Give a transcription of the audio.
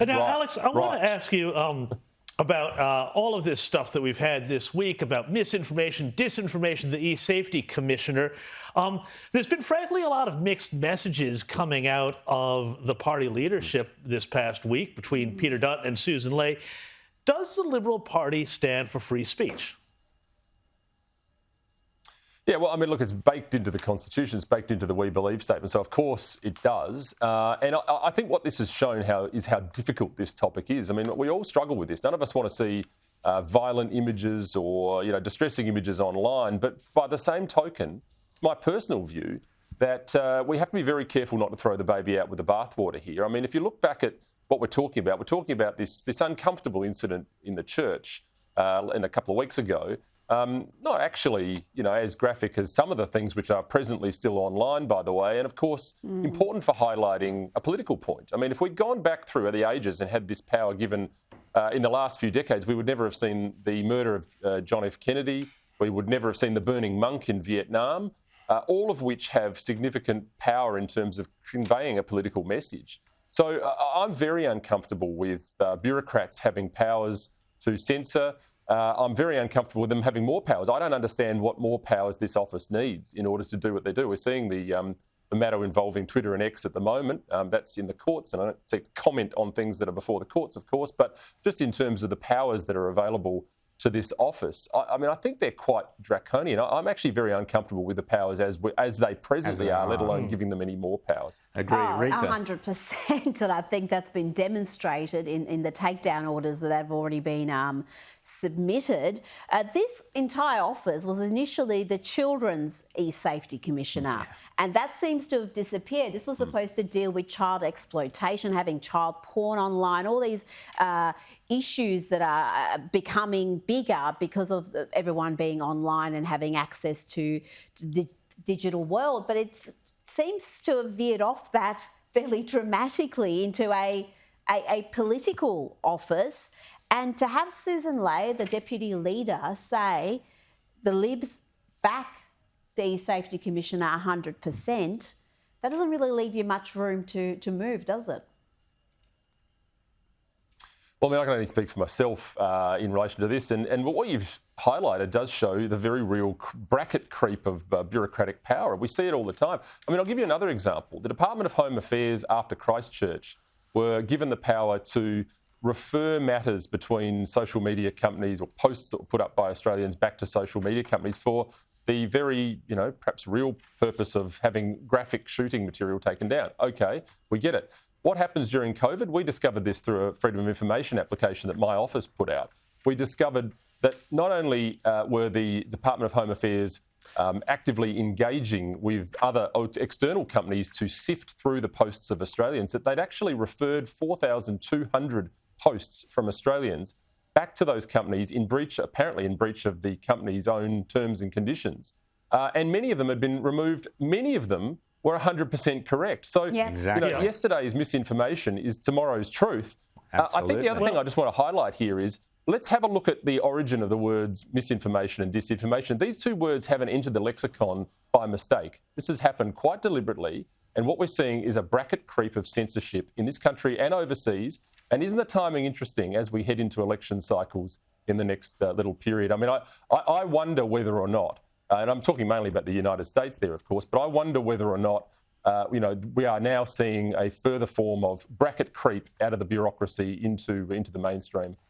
Now, Right, Alex, I want to ask you about all of this stuff that we've had this week about misinformation, disinformation, the e-safety commissioner. There's been, frankly, a lot of mixed messages coming out of the party leadership this past week between Peter Dutton and Susan Ley. Does the Liberal Party stand for free speech? Yeah, well, I mean, look, it's baked into the Constitution, it's baked into the We Believe statement, so of course it does. And I think what this has shown is how difficult this topic is. I mean, we all struggle with this. None of us want to see violent images or, distressing images online. But by the same token, it's my personal view that we have to be very careful not to throw the baby out with the bathwater here. I mean, if you look back at what we're talking about this uncomfortable incident in the church a couple of weeks ago. Not actually, as graphic as some of the things which are presently still online, by the way, and of course, important for highlighting a political point. I mean, if we'd gone back through the ages and had this power given in the last few decades, we would never have seen the murder of John F. Kennedy. We would never have seen the burning monk in Vietnam, all of which have significant power in terms of conveying a political message. So I'm very uncomfortable with bureaucrats having powers to censor. I'm very uncomfortable with them having more powers. I don't understand what more powers this office needs in order to do what they do. We're seeing the matter involving Twitter and X at the moment. That's in the courts, and I don't seek to comment on things that are before the courts, of course, but just in terms of the powers that are available to this office, I mean, I think they're quite draconian. I'm actually very uncomfortable with the powers as they presently are, let alone giving them any more powers. Agree, Rita. 100%, and I think that's been demonstrated in the takedown orders that have already been submitted. This entire office was initially the Children's E-Safety Commissioner, and that seems to have disappeared. This was supposed to deal with child exploitation, having child porn online, all these issues that are becoming bigger because of everyone being online and having access to the digital world. But it seems to have veered off that fairly dramatically into a political office. And to have Susan Ley, the deputy leader, say the Libs back the E-Safety Commissioner 100%, that doesn't really leave you much room to move, does it? Well, I mean, I can only speak for myself in relation to this, and what you've highlighted does show the very real bracket creep of bureaucratic power. We see it all the time. I mean, I'll give you another example. The Department of Home Affairs after Christchurch were given the power to refer matters between social media companies or posts that were put up by Australians back to social media companies for the very, perhaps real purpose of having graphic shooting material taken down. Okay, we get it. What happens during COVID? We discovered this through a Freedom of Information application that my office put out. We discovered that not only were the Department of Home Affairs actively engaging with other external companies to sift through the posts of Australians, that they'd actually referred 4,200 posts from Australians back to those companies apparently in breach of the company's own terms and conditions. And many of them had been removed. Many of them were 100% correct. So, Exactly. Yesterday's misinformation is tomorrow's truth. I think the other thing I just want to highlight here is let's have a look at the origin of the words misinformation and disinformation. These two words haven't entered the lexicon by mistake. This has happened quite deliberately, and what we're seeing is a bracket creep of censorship in this country and overseas. And isn't the timing interesting as we head into election cycles in the next little period? I mean, I wonder whether or not, and I'm talking mainly about the United States there, of course, but I wonder whether or not, we are now seeing a further form of bracket creep out of the bureaucracy into the mainstream.